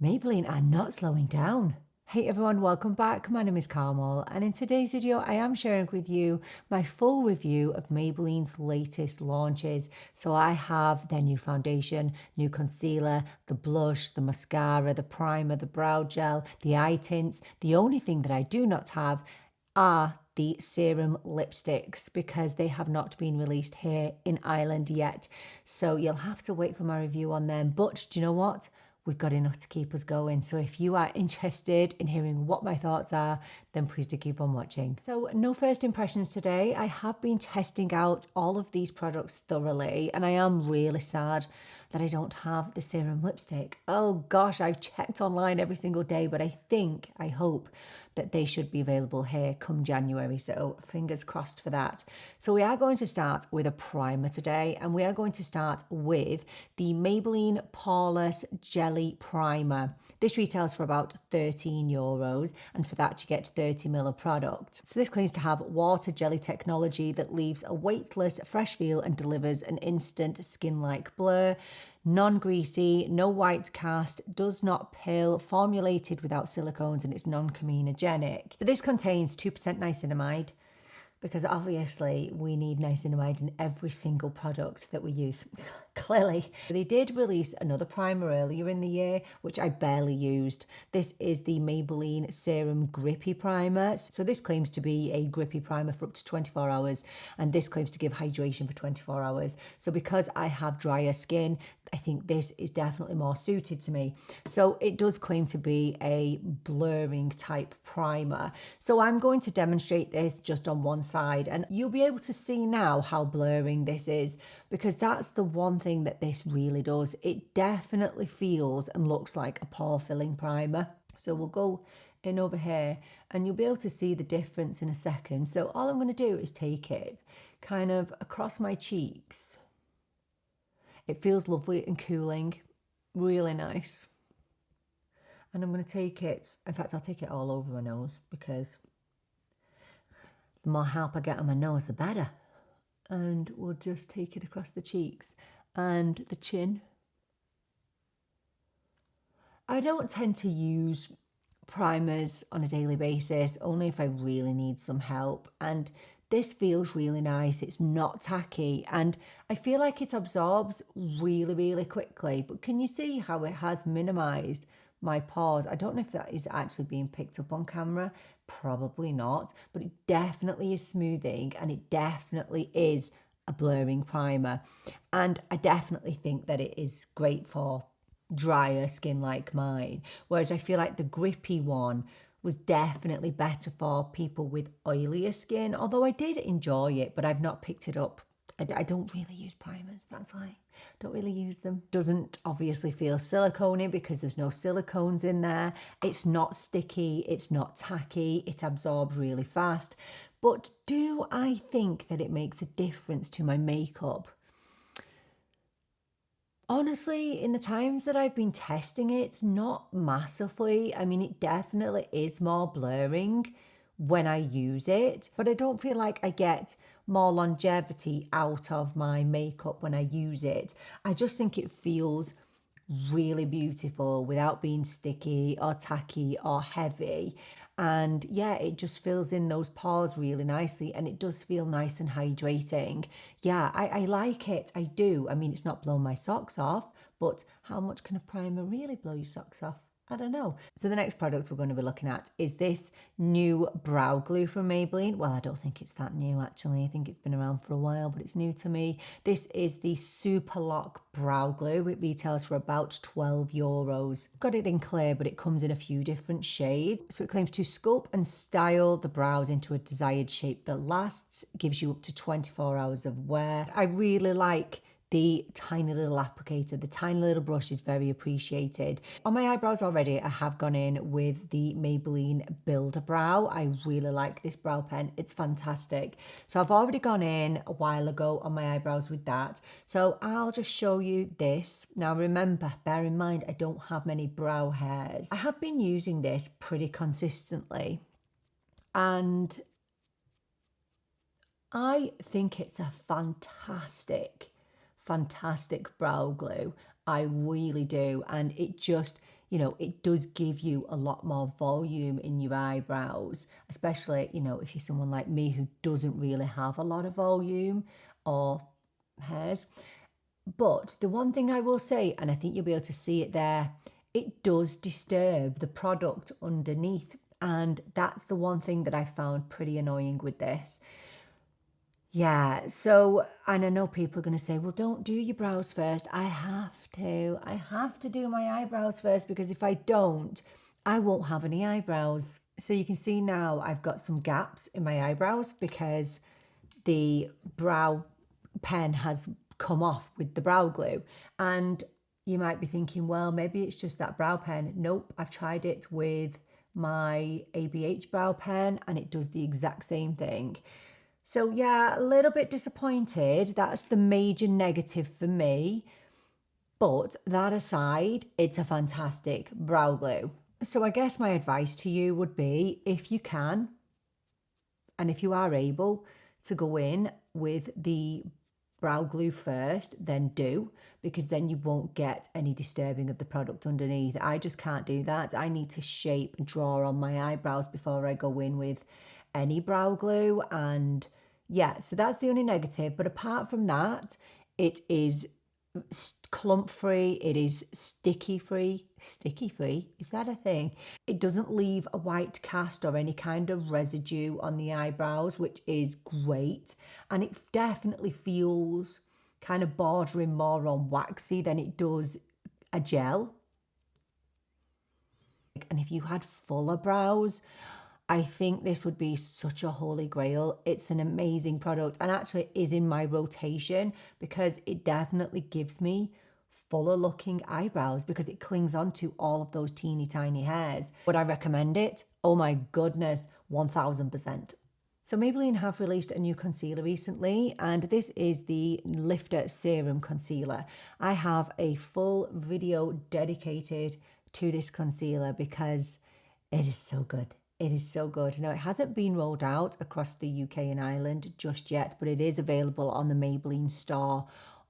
Maybelline are not slowing down. Hey everyone, welcome back. My name is Carmel, and in today's video I am sharing with you my full review of Maybelline's latest launches. So I have their new foundation, new concealer, the blush, the mascara, the primer, the brow gel, the eye tints. The only thing that I do not have are the serum lipsticks because they have not been released here in Ireland yet. So you'll have to wait for my review on them. But do you know what? We've got enough to keep us going. So if you are interested in hearing what my thoughts are, then please do keep on watching. So no first impressions today. I have been testing out all of these products thoroughly, and I am really sad that I don't have the serum lipstick. Oh gosh, I've checked online every single day, but I hope that they should be available here come January. So fingers crossed for that. So we are going to start with a primer today, and we are going to start with the Maybelline Poreless Jelly Primer. This retails for about €13, and for that you get 30ml of product. So this claims to have water jelly technology that leaves a weightless, fresh feel and delivers an instant skin-like blur. Non-greasy, no white cast, does not pill, formulated without silicones, and it's non-comedogenic. This contains 2% niacinamide, because obviously we need niacinamide in every single product that we use. Clearly. They did release another primer earlier in the year, which I barely used. This is the Maybelline Serum Grippy Primer. So this claims to be a grippy primer for up to 24 hours, and this claims to give hydration for 24 hours. So because I have drier skin, I think this is definitely more suited to me. So it does claim to be a blurring type primer. So I'm going to demonstrate this just on one side, and you'll be able to see now how blurring this is, because that's the one thing that this really does. It definitely feels and looks like a pore filling primer. So we'll go in over here and you'll be able to see the difference in a second. So all I'm going to do is take it kind of across my cheeks. It feels lovely and cooling, really nice. And I'm going to take it, in fact I'll take it all over my nose, because the more help I get on my nose the better. And we'll just take it across the cheeks and the chin. I don't tend to use primers on a daily basis, only if I really need some help. And this feels really nice. It's not tacky, and I feel like it absorbs really, really quickly. But can you see how it has minimized my pores? I don't know if that is actually being picked up on camera. Probably not, but it definitely is smoothing, and it definitely is a blurring primer. And I definitely think that it is great for drier skin like mine, whereas I feel like the grippy one was definitely better for people with oilier skin, although I did enjoy it, but I've not picked it up. I don't really use primers, that's why. Don't really use them. Doesn't obviously feel silicone-y because there's no silicones in there. It's not sticky, it's not tacky, it absorbs really fast. But do I think that it makes a difference to my makeup? Honestly, in the times that I've been testing it, not massively. I mean, it definitely is more blurring when I use it, but I don't feel like I get more longevity out of my makeup when I use it. I just think it feels really beautiful without being sticky or tacky or heavy. And yeah, it just fills in those pores really nicely, and it does feel nice and hydrating. Yeah, I like it. I do. I mean, it's not blown my socks off, but how much can a primer really blow your socks off? I don't know. So the next product we're going to be looking at is this new brow glue from Maybelline. Well, I don't think it's that new actually. I think it's been around for a while, but it's new to me. This is the Super Lock brow glue. It retails for about €12. Got it in clear, but it comes in a few different shades. So it claims to sculpt and style the brows into a desired shape that lasts, gives you up to 24 hours of wear. I really like the tiny little applicator. The tiny little brush is very appreciated. On my eyebrows already, I have gone in with the Maybelline Builder Brow. I really like this brow pen. It's fantastic. So I've already gone in a while ago on my eyebrows with that. So I'll just show you this. Now remember, bear in mind, I don't have many brow hairs. I have been using this pretty consistently, and I think it's a fantastic brow glue. I really do. And it just you know, it does give you a lot more volume in your eyebrows, especially, you know, if you're someone like me who doesn't really have a lot of volume or hairs. But the one thing I will say, and I think you'll be able to see it there, it does disturb the product underneath. And that's the one thing that I found pretty annoying with this. Yeah, so, and I know people are going to say, well, don't do your brows first. I have to do my eyebrows first, because if I don't, I won't have any eyebrows. So you can see now I've got some gaps in my eyebrows because the brow pen has come off with the brow glue. And you might be thinking, well, maybe it's just that brow pen. Nope, I've tried it with my ABH brow pen and it does the exact same thing. So yeah, a little bit disappointed. That's the major negative for me. But that aside, it's a fantastic brow glue. So I guess my advice to you would be, if you can, and if you are able to go in with the brow glue first, then do, because then you won't get any disturbing of the product underneath. I just can't do that. I need to shape and draw on my eyebrows before I go in with any brow glue. And yeah, so that's the only negative. But apart from that, it is clump free, it is sticky free. Is that a thing? It doesn't leave a white cast or any kind of residue on the eyebrows, which is great. And it definitely feels kind of bordering more on waxy than it does a gel. And if you had fuller brows, I think this would be such a holy grail. It's an amazing product and actually is in my rotation because it definitely gives me fuller looking eyebrows because it clings onto all of those teeny tiny hairs. Would I recommend it? Oh my goodness, 1000%. So Maybelline have released a new concealer recently, and this is the Lifter Serum Concealer. I have a full video dedicated to this concealer because it is so good. It is so good. Now, it hasn't been rolled out across the UK and Ireland just yet, but it is available on the Maybelline store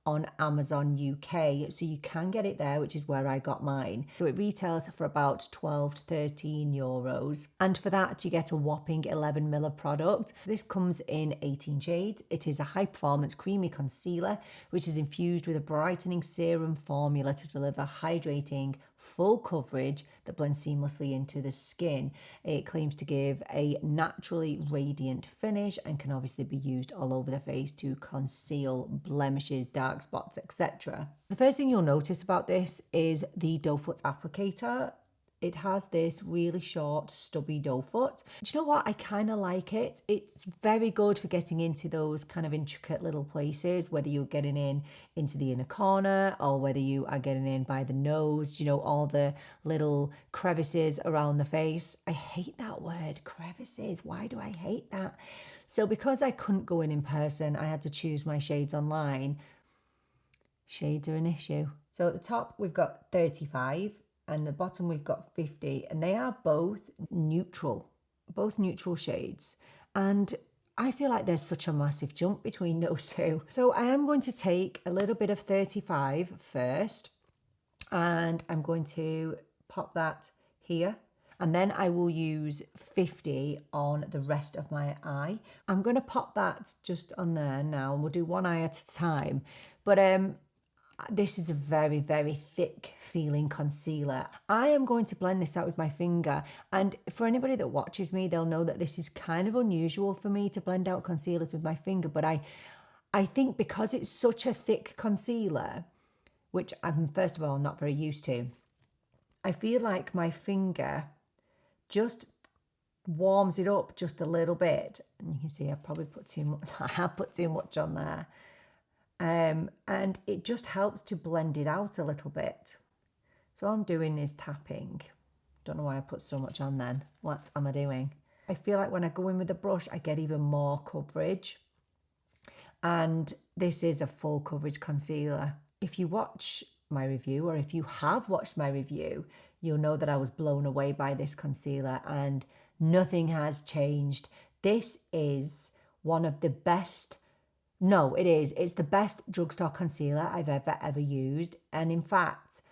on Amazon UK. So you can get it there, which is where I got mine. So it retails for about 12 to 13 euros. And for that, you get a whopping 11 ml of product. This comes in 18 shades. It is a high performance creamy concealer, which is infused with a brightening serum formula to deliver hydrating, full coverage that blends seamlessly into the skin. It claims to give a naturally radiant finish and can obviously be used all over the face to conceal blemishes, dark spots, etc. The first thing you'll notice about this is the doe foot applicator. It has this really short, stubby doe foot. Do you know what? I kind of like it. It's very good for getting into those kind of intricate little places, whether you're getting in into the inner corner or whether you are getting in by the nose, you know, all the little crevices around the face. I hate that word, crevices. Why do I hate that? So because I couldn't go in person, I had to choose my shades online. Shades are an issue. So at the top, we've got 35. And the bottom we've got 50, and they are both neutral shades. And I feel like there's such a massive jump between those two. So I am going to take a little bit of 35 first, and I'm going to pop that here. And then I will use 50 on the rest of my eye. I'm going to pop that just on there now, and we'll do one eye at a time. But this is a very, very thick feeling concealer. I am going to blend this out with my finger. And for anybody that watches me, they'll know that this is kind of unusual for me to blend out concealers with my finger. But I think because it's such a thick concealer, which I'm first of all not very used to, I feel like my finger just warms it up just a little bit. And you can see I've probably put too much, I have put too much on there. And it just helps to blend it out a little bit. So all I'm doing is tapping. Don't know why I put so much on then. What am I doing? I feel like when I go in with a brush, I get even more coverage. And this is a full coverage concealer. If you watch my review, or if you have watched my review, you'll know that I was blown away by this concealer and nothing has changed. This is one of the best. No, it is. It's the best drugstore concealer I've ever used. And in fact,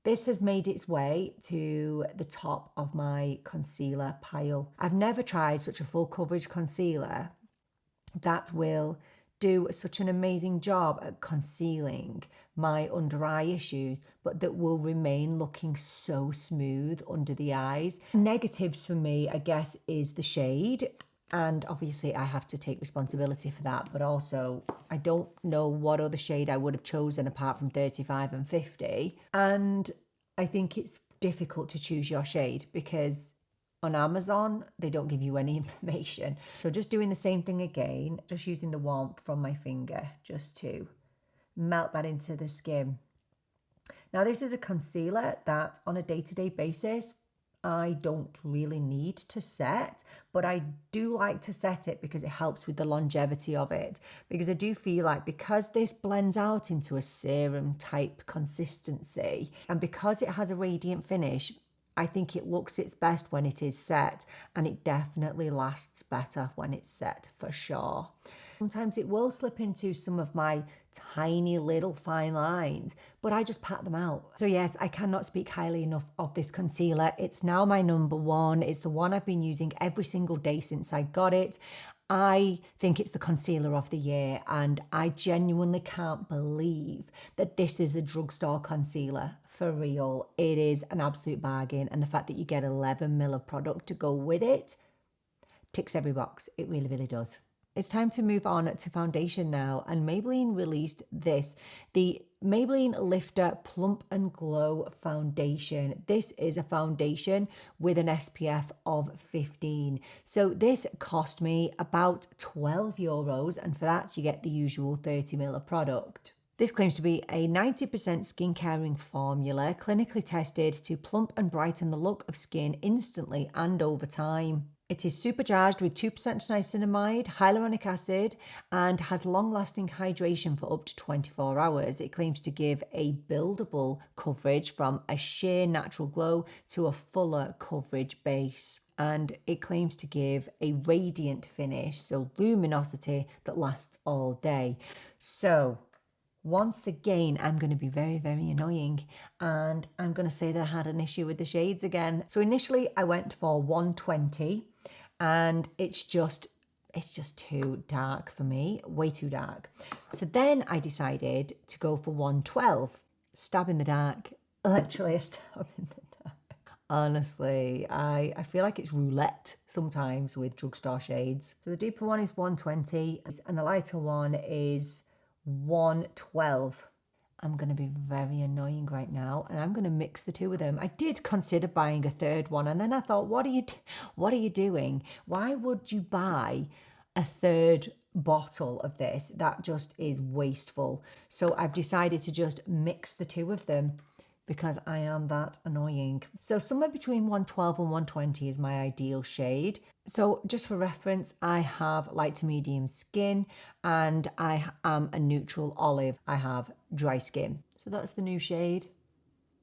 This has made its way to the top of my concealer pile. I've never tried such a full coverage concealer that will do such an amazing job at concealing my under eye issues, but that will remain looking so smooth under the eyes. Negatives for me, I guess, is the shade. And obviously I have to take responsibility for that, but also I don't know what other shade I would have chosen apart from 35 and 50. And I think it's difficult to choose your shade because on Amazon, they don't give you any information. So just doing the same thing again, just using the warmth from my finger just to melt that into the skin. Now this is a concealer that on a day-to-day basis, I don't really need to set, but I do like to set it because it helps with the longevity of it. Because I do feel like because this blends out into a serum type consistency and because it has a radiant finish, I think it looks its best when it is set, and it definitely lasts better when it's set for sure. Sometimes it will slip into some of my tiny little fine lines, but I just pat them out. So yes, I cannot speak highly enough of this concealer. It's now my number one. It's the one I've been using every single day since I got it. I think it's the concealer of the year, and I genuinely can't believe that this is a drugstore concealer. For real, it is an absolute bargain, and the fact that you get 11 ml of product to go with it ticks every box. It really, really does. It's time to move on to foundation now, and Maybelline released this, the Maybelline Lifter Plump and Glow Foundation. This is a foundation with an SPF of 15. So this cost me about €12, and for that you get the usual 30 ml of product. This claims to be a 90% skin caring formula, clinically tested to plump and brighten the look of skin instantly and over time. It is supercharged with 2% niacinamide, hyaluronic acid, and has long-lasting hydration for up to 24 hours. It claims to give a buildable coverage from a sheer natural glow to a fuller coverage base. And it claims to give a radiant finish, so luminosity that lasts all day. So once again, I'm going to be very, very annoying, and I'm going to say that I had an issue with the shades again. So initially I went for 120, and it's just too dark for me, way too dark. So then I decided to go for 112, stab in the dark, literally a stab in the dark. Honestly, I feel like it's roulette sometimes with drugstore shades. So the deeper one is 120, and the lighter one is 112. I'm going to be very annoying right now, and I'm going to mix the two of them. I did consider buying a third one, and then I thought, what are you doing? Why would you buy a third bottle of this? That just is wasteful. So I've decided to just mix the two of them because I am that annoying. So somewhere between 112 and 120 is my ideal shade. So just for reference, I have light to medium skin, and I am a neutral olive. I have dry skin. So that's the new shade.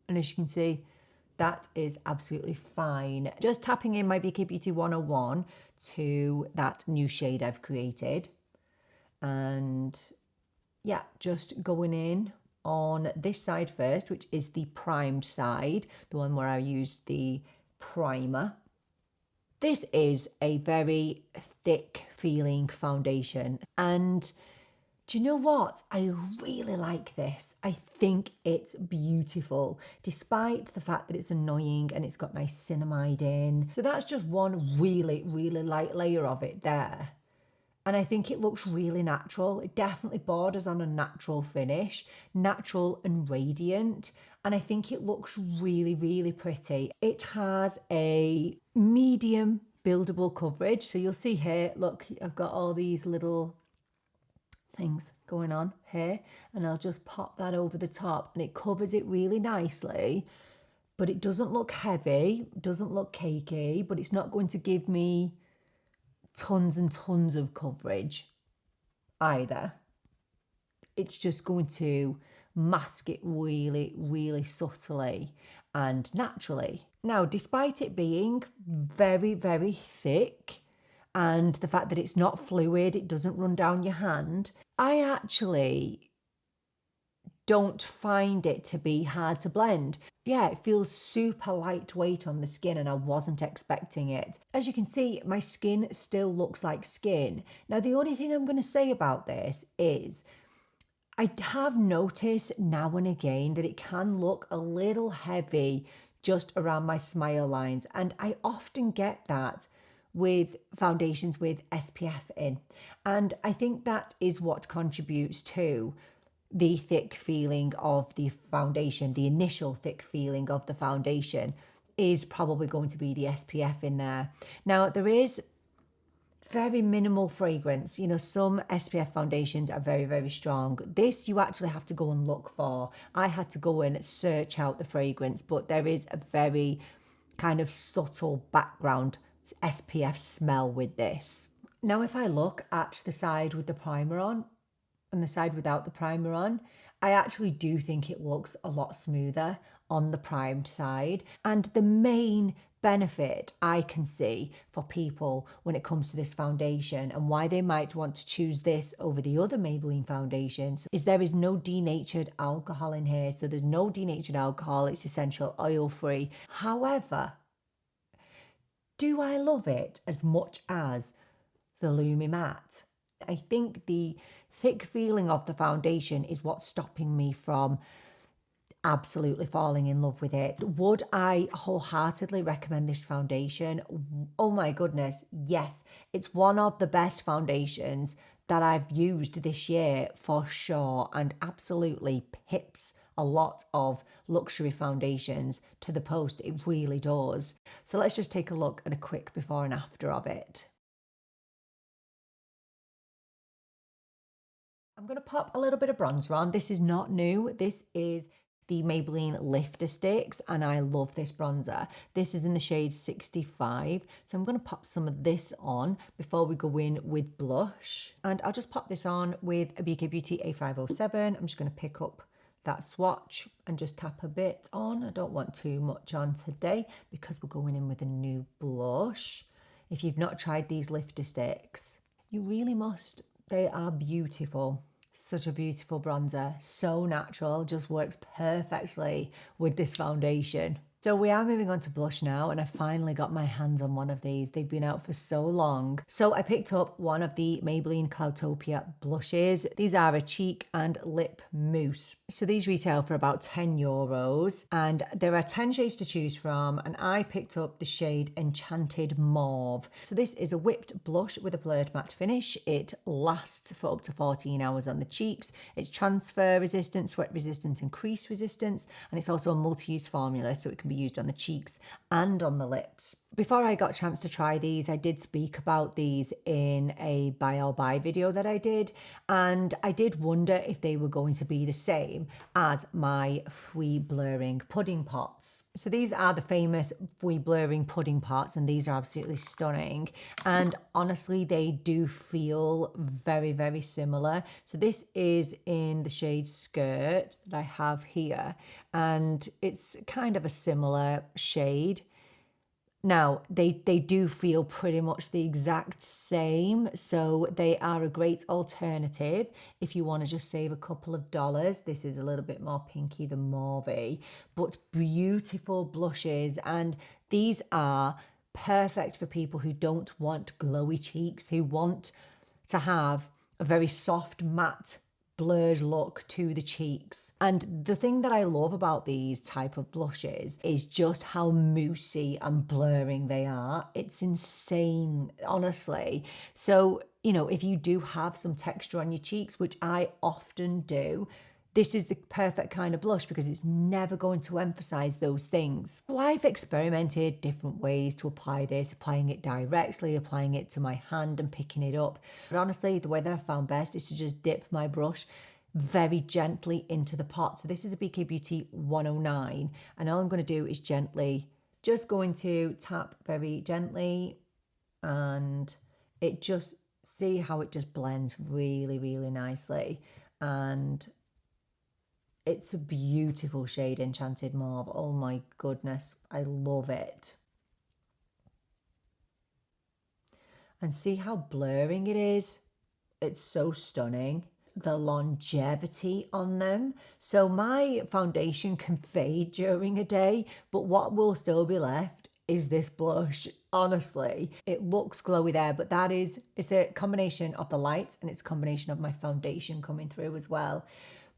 And as you can see, that is absolutely fine. Just tapping in my BK Beauty 101 to that new shade I've created. And yeah, just going in on this side first, which is the primed side, the one where I used the primer. This is a very thick feeling foundation, and do you know what? I really like this. I think it's beautiful, despite the fact that it's annoying and it's got niacinamide in. So that's just one really, really light layer of it there. And I think it looks really natural. It definitely borders on a natural finish, natural and radiant. And I think it looks really, really pretty. It has a medium buildable coverage. So you'll see here, look, I've got all these little things going on here, and I'll just pop that over the top, and it covers it really nicely. But it doesn't look heavy, doesn't look cakey, but it's not going to give me tons and tons of coverage either. It's just going to mask it really, really subtly and naturally. Now, despite it being very, very thick and the fact that it's not fluid, it doesn't run down your hand, I actually don't find it to be hard to blend. Yeah, it feels super lightweight on the skin and I wasn't expecting it. As you can see, my skin still looks like skin. Now, the only thing I'm going to say about this is I have noticed now and again that it can look a little heavy just around my smile lines. And I often get that with foundations with SPF in. And I think that is what contributes to the thick feeling of the foundation, the initial thick feeling of the foundation is probably going to be the SPF in there. Now, there is very minimal fragrance. You know, some SPF foundations are very, very strong. This you actually have to go and look for. I had to go and search out the fragrance, but there is a very kind of subtle background SPF smell with this. Now, if I look at the side with the primer on and the side without the primer on, I actually do think it looks a lot smoother on the primed side. And the main benefit I can see for people when it comes to this foundation and why they might want to choose this over the other Maybelline foundations is there is no denatured alcohol in here. So there's no denatured alcohol. It's essential oil free. However, do I love it as much as the Lumi Matte? I think the thick feeling of the foundation is what's stopping me from absolutely falling in love with it. Would I wholeheartedly recommend this foundation? Oh my goodness, yes. It's one of the best foundations that I've used this year for sure, and absolutely pips a lot of luxury foundations to the post. It really does. So let's just take a look at a quick before and after of it. I'm going to pop a little bit of bronzer on. This is not new. This is the Maybelline Lifter Stix, and I love this bronzer. This is in the shade 65. So I'm going to pop some of this on before we go in with blush. And I'll just pop this on with a BK Beauty A507. I'm just going to pick up that swatch and just tap a bit on. I don't want too much on today because we're going in with a new blush. If you've not tried these Lifter Stix, you really must. They are beautiful. Such a beautiful bronzer, so natural, just works perfectly with this foundation. So we are moving on to blush now, and I finally got my hands on one of these. They've been out for so long. So I picked up one of the Maybelline Cloudtopia blushes. These are a cheek and lip mousse. So these retail for about €10, and there are 10 shades to choose from, and I picked up the shade Enchanted Mauve. So this is a whipped blush with a blurred matte finish. It lasts for up to 14 hours on the cheeks. It's transfer resistant, sweat resistant, and crease resistant, and it's also a multi-use formula, so it can be used on the cheeks and on the lips. Before I got a chance to try these, I did speak about these in a buy or buy video that I did, and I did wonder if they were going to be the same as my Fui Blurring pudding pots. So these are the famous Fui Blurring pudding pots, and these are absolutely stunning, and honestly they do feel very, very similar. So this is in the shade Skirt that I have here, and it's kind of a similar shade. Now, they do feel pretty much the exact same, so they are a great alternative if you want to just save a couple of dollars. This is a little bit more pinky than mauve, but beautiful blushes, and these are perfect for people who don't want glowy cheeks, who want to have a very soft, matte, blurred look to the cheeks. And the thing that I love about these type of blushes is just how moussey and blurring they are. It's insane, honestly. So, you know, if you do have some texture on your cheeks, which I often do, this is the perfect kind of blush because it's never going to emphasize those things. So I've experimented different ways to apply this, applying it directly, applying it to my hand and picking it up. But honestly, the way that I found best is to just dip my brush very gently into the pot. So this is a BK Beauty 109, and all I'm going to do is just going to tap very gently, and it just, see how it just blends really, really nicely. And it's a beautiful shade, Enchanted Mauve. Oh my goodness, I love it. And see how blurring it is? It's so stunning. the longevity on them. So my foundation can fade during a day, but what will still be left is this blush. Honestly, it looks glowy there, but it's a combination of the light and it's a combination of my foundation coming through as well.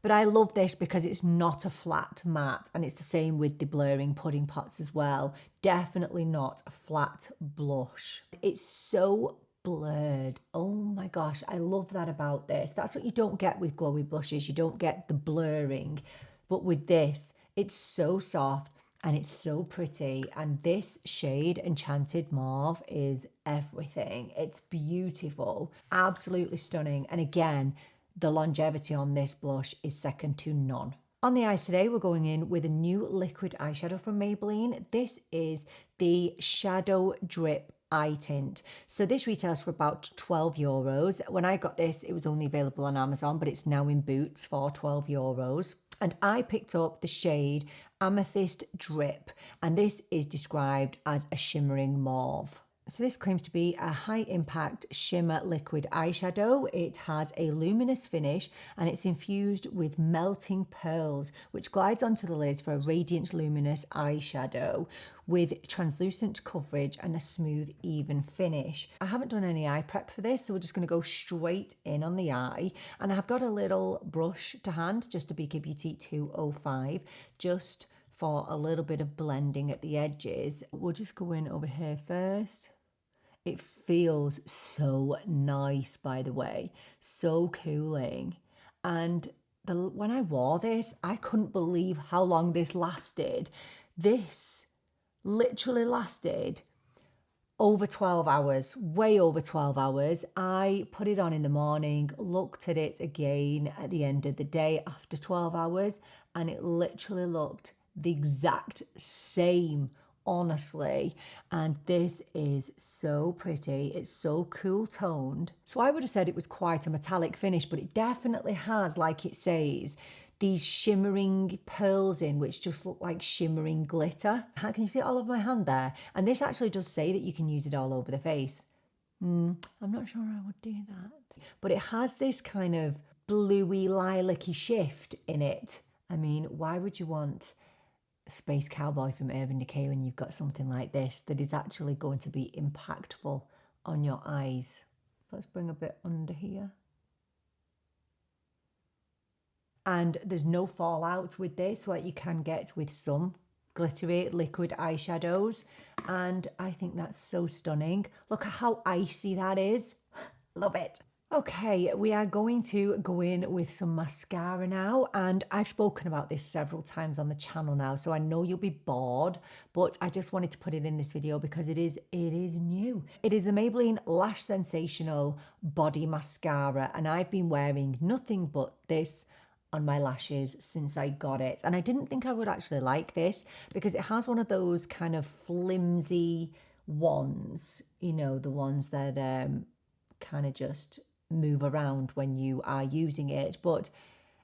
But I love this because it's not a flat matte, and it's the same with the blurring pudding pots as well. Definitely not a flat blush. It's so blurred. Oh my gosh, I love that about this. That's what you don't get with glowy blushes. You don't get the blurring. But with this, it's so soft and it's so pretty. And this shade, Enchanted Mauve, is everything. It's beautiful, absolutely stunning. And again, the longevity on this blush is second to none. On the eyes today, we're going in with a new liquid eyeshadow from Maybelline. This is the Shadow Drip Eye Tint. So this retails for about €12. When I got this, it was only available on Amazon, but it's now in Boots for €12. And I picked up the shade Amethyst Drip, and this is described as a shimmering mauve. So this claims to be a high impact shimmer liquid eyeshadow. It has a luminous finish and it's infused with melting pearls, which glides onto the lids for a radiant luminous eyeshadow with translucent coverage and a smooth, even finish. I haven't done any eye prep for this, so we're just going to go straight in on the eye. And I've got a little brush to hand, just a BK Beauty 205, just for a little bit of blending at the edges. We'll just go in over here first. It feels so nice, by the way, so cooling. And when I wore this, I couldn't believe how long this lasted. This literally lasted over 12 hours, way over 12 hours. I put it on in the morning, looked at it again at the end of the day after 12 hours, and it literally looked the exact same, honestly. And this is so pretty. It's so cool toned. So I would have said it was quite a metallic finish, but it definitely has, like it says, these shimmering pearls in, which just look like shimmering glitter. Can you see it all over my hand there? And this actually does say that you can use it all over the face. I'm not sure I would do that. But it has this kind of bluey, lilac-y shift in it. I mean, why would you want Space Cowboy from Urban Decay when you've got something like this that is actually going to be impactful on your eyes? Let's bring a bit under here. And there's no fallout with this like you can get with some glittery liquid eyeshadows. And I think that's so stunning. Look at how icy that is. Love it. Okay, we are going to go in with some mascara now, and I've spoken about this several times on the channel now, so I know you'll be bored, but I just wanted to put it in this video because it is new. It is the Maybelline Lash Sensational Body Mascara, and I've been wearing nothing but this on my lashes since I got it. And I didn't think I would actually like this because it has one of those kind of flimsy ones, you know, the ones that kind of just move around when you are using it, but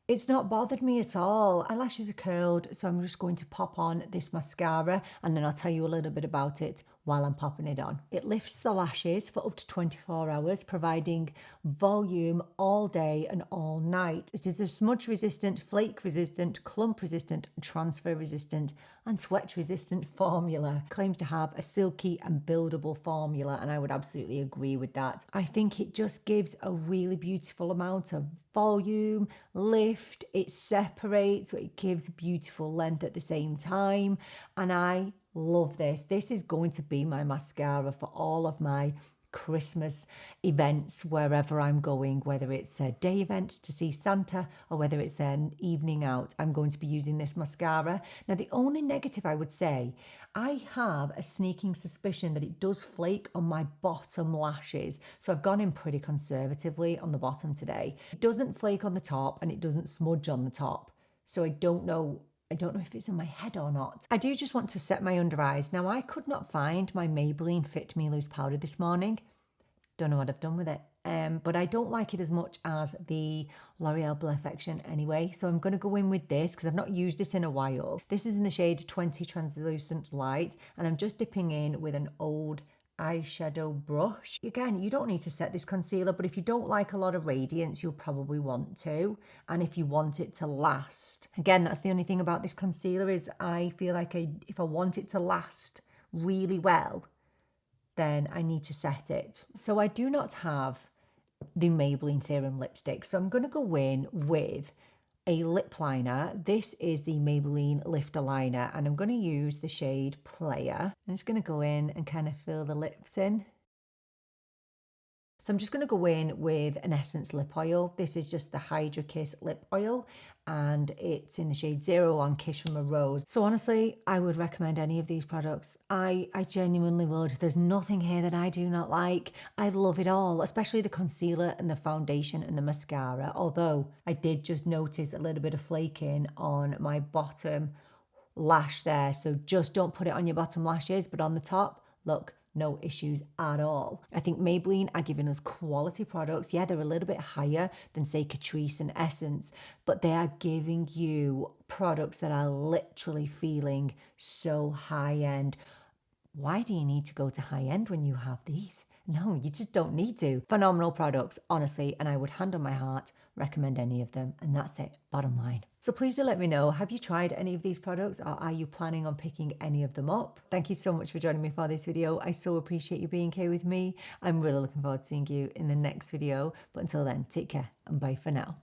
it's not bothered me at all. My lashes are curled, so I'm just going to pop on this mascara and then I'll tell you a little bit about it while I'm popping it on. It lifts the lashes for up to 24 hours, providing volume all day and all night. It is a smudge resistant, flake resistant, clump resistant, transfer resistant and sweat resistant formula. It claims to have a silky and buildable formula, and I would absolutely agree with that. I think it just gives a really beautiful amount of volume, lift, it separates, it gives beautiful length at the same time, and I love this. This is going to be my mascara for all of my Christmas events wherever I'm going, whether it's a day event to see Santa or whether it's an evening out. I'm going to be using this mascara. Now, the only negative I would say, I have a sneaking suspicion that it does flake on my bottom lashes. So I've gone in pretty conservatively on the bottom today. It doesn't flake on the top and it doesn't smudge on the top. So I don't know if it's in my head or not. I do just want to set my under eyes. Now, I could not find my Maybelline Fit Me Loose powder this morning. Don't know what I've done with it. But I don't like it as much as the L'Oreal Blurfection anyway. So I'm going to go in with this because I've not used it in a while. This is in the shade 20 Translucent Light. And I'm just dipping in with an old eyeshadow brush. Again, you don't need to set this concealer, but if you don't like a lot of radiance, you'll probably want to. And if you want it to last, again, that's the only thing about this concealer is I feel like if I want it to last really well, then I need to set it. So I do not have the Maybelline Serum lipstick. So I'm going to go in with a lip liner. This is the Maybelline Lifter Liner, and I'm going to use the shade Player. I'm just going to go in and kind of fill the lips in. So I'm just going to go in with an Essence lip oil. This is just the Hydra Kiss lip oil, and it's in the shade 0 on Kiss from a Rose. So honestly, I would recommend any of these products. I genuinely would. There's nothing here that I do not like. I love it all, especially the concealer and the foundation and the mascara. Although I did just notice a little bit of flaking on my bottom lash there. So just don't put it on your bottom lashes, but on the top, look, no issues at all. I think Maybelline are giving us quality products. Yeah, they're a little bit higher than say Catrice and Essence, but they are giving you products that are literally feeling so high end. Why do you need to go to high end when you have these? No, you just don't need to. Phenomenal products, honestly, and I would hand on my heart recommend any of them, and that's it, bottom line. So please do let me know, have you tried any of these products, or are you planning on picking any of them up? Thank you so much for joining me for this video. I so appreciate you being here with me. I'm really looking forward to seeing you in the next video, but until then, take care and bye for now.